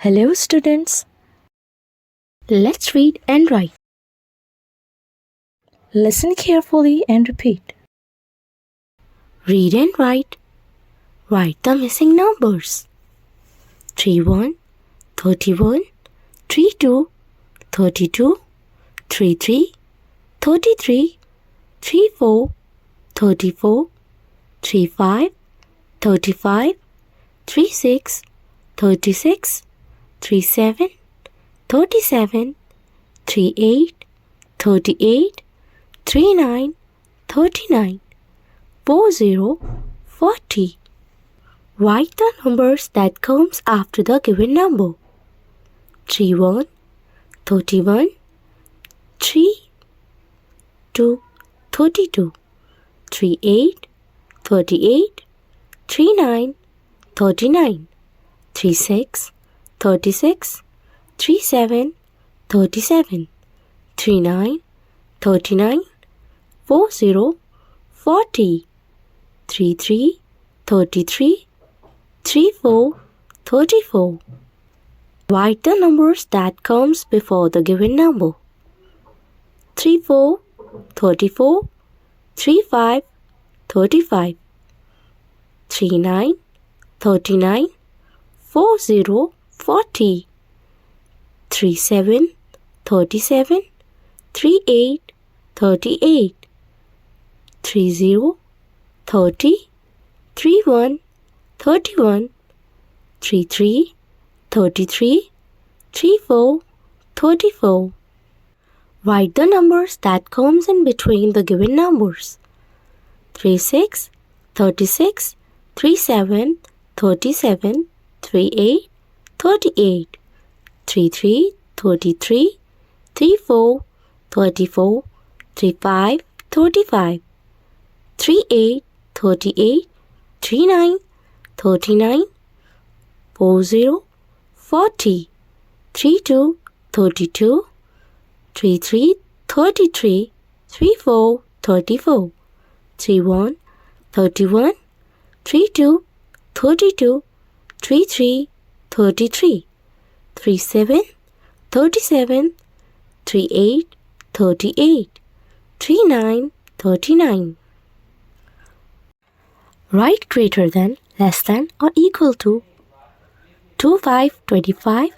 Hello students. Let's read and write. Listen carefully and repeat. Read and write. Write the missing numbers. 31, 31, 32, 32, 33, 33, 34, 34, 35, 35, 36, 36, 37, 37, 38, 38, 39, 39, 40, 40. Write the numbers that comes after the given number. 31, 31, 3, 2, 32, 38, 38, 39, 39, 36, 36, 37, 37, 39, 39, 40, 40, 33, 33, 34, 34. Write the numbers that comes before the given number. 34, 34, 35, 35, 39, 39, 40, 40, 37, 37, 38, 38, 30, 30, 31, 31, 33, 33, 34, 34. Write the numbers that comes in between the given numbers. 36, 36, 37, 37, 38, 38, 33, 33, 34, 34, 35, 35, 38, 38, 39, 39, 40, 40, 32, 32, 33, 33, 34, 34, 31, 31, 32, 32, 33, 33, 37, 37, 38, 38, 39, 39. Write greater than, less than, or equal to. 25, 25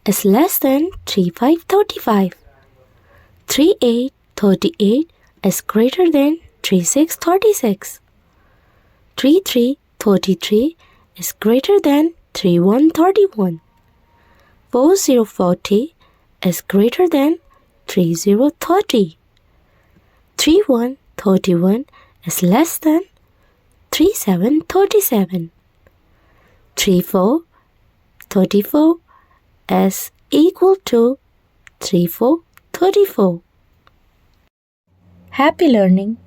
is less than 35, 35. 38, 38 is greater than 36, 36. 33, 33 is greater than 31, 31. 40, 40 is greater than 30, 30. 31, 31 is less than 37, 37. 34, 34 is equal to 34, 34. Happy learning!